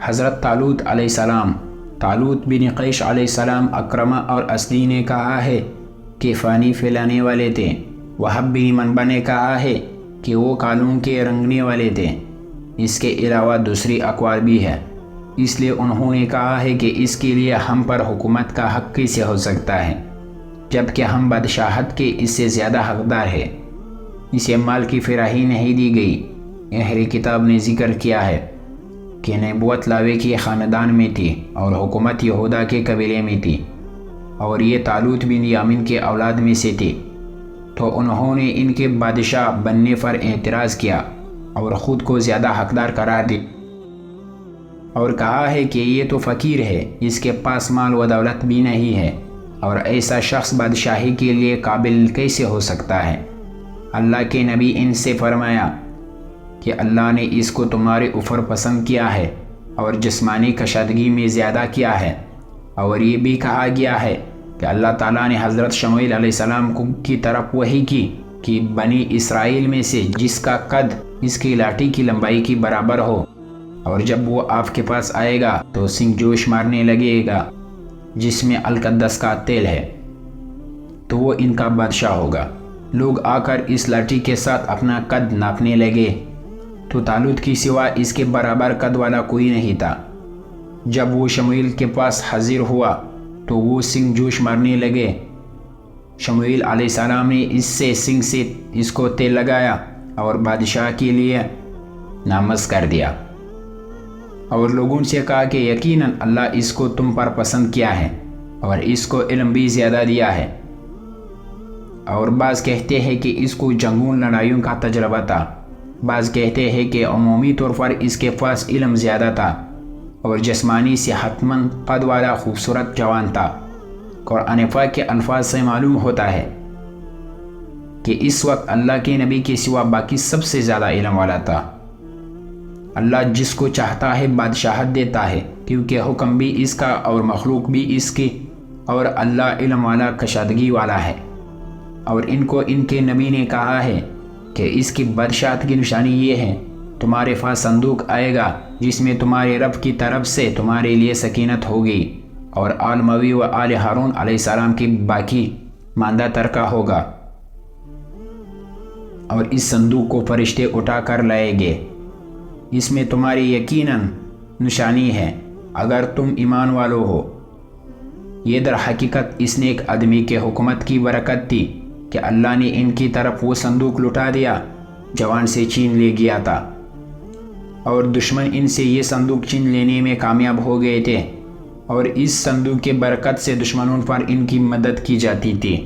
حضرت طالوت علیہ السلام، طالوت بن قیش علیہ السلام اکرمہ اور اصلی نے کہا ہے کہ فانی پھیلانے والے تھے۔ وہب بن منبع نے کہا ہے کہ وہ قانون کے رنگنے والے تھے۔ اس کے علاوہ دوسری اقوال بھی ہے، اس لیے انہوں نے کہا ہے کہ اس کے لیے ہم پر حکومت کا حق کیسے ہو سکتا ہے جبکہ ہم بادشاہت کے اس سے زیادہ حقدار ہیں۔ اسے مال کی فراہمی نہیں دی گئی۔ اہل کتاب نے ذکر کیا ہے کہ نبوت لاوے کے خاندان میں تھی اور حکومت یہودا کے قبیلے میں تھی، اور یہ طالوت بن یامین کے اولاد میں سے تھے، تو انہوں نے ان کے بادشاہ بننے پر اعتراض کیا اور خود کو زیادہ حقدار قرار دی اور کہا ہے کہ یہ تو فقیر ہے، اس کے پاس مال و دولت بھی نہیں ہے، اور ایسا شخص بادشاہی کے لیے قابل کیسے ہو سکتا ہے؟ اللہ کے نبی ان سے فرمایا کہ اللہ نے اس کو تمہارے اوپر پسند کیا ہے اور جسمانی کشادگی میں زیادہ کیا ہے، اور یہ بھی کہا گیا ہے کہ اللہ تعالیٰ نے حضرت شموئیل علیہ السلام کی طرف وحی کی کہ بنی اسرائیل میں سے جس کا قد اس کی لاٹھی کی لمبائی کی برابر ہو، اور جب وہ آپ کے پاس آئے گا تو سنگ جوش مارنے لگے گا جس میں القدس کا تیل ہے، تو وہ ان کا بادشاہ ہوگا۔ لوگ آ کر اس لاٹھی کے ساتھ اپنا قد ناپنے لگے تو طالوت کی سوا اس کے برابر قد والا کوئی نہیں تھا۔ جب وہ شموئیل کے پاس حاضر ہوا تو وہ سنگ جوش مارنے لگے۔ شموئیل علیہ السلام نے سنگ سے اس کو تیل لگایا اور بادشاہ کے لیے نامزد کر دیا، اور لوگوں سے کہا کہ یقیناً اللہ اس کو تم پر پسند کیا ہے اور اس کو علم بھی زیادہ دیا ہے۔ اور بعض کہتے ہیں کہ اس کو جنگوں لڑائیوں کا تجربہ تھا، بعض کہتے ہیں کہ عمومی طور پر اس کے پاس علم زیادہ تھا اور جسمانی صحت مند قد والا خوبصورت جوان تھا۔ قرآن پاک کے الفاظ سے معلوم ہوتا ہے کہ اس وقت اللہ کے نبی کے سوا باقی سب سے زیادہ علم والا تھا۔ اللہ جس کو چاہتا ہے بادشاہت دیتا ہے، کیونکہ حکم بھی اس کا اور مخلوق بھی اس کی، اور اللہ علم والا کشادگی والا ہے۔ اور ان کو ان کے نبی نے کہا ہے کہ اس کی بادشاہت کی نشانی یہ ہے، تمہارے پاس صندوق آئے گا جس میں تمہارے رب کی طرف سے تمہارے لیے سکینت ہوگی، اور آل موی و آل ہارون علیہ السلام کی باقی ماندہ ترکہ ہوگا، اور اس صندوق کو فرشتے اٹھا کر لائیں گے۔ اس میں تمہاری یقیناً نشانی ہے اگر تم ایمان والو ہو۔ یہ در حقیقت اس نیک آدمی کے حکومت کی برکت تھی کہ اللہ نے ان کی طرف وہ صندوق لٹا دیا جوان سے چھین لے گیا تھا، اور دشمن ان سے یہ صندوق چھین لینے میں کامیاب ہو گئے تھے، اور اس صندوق کے برکت سے دشمنوں پر ان کی مدد کی جاتی تھی۔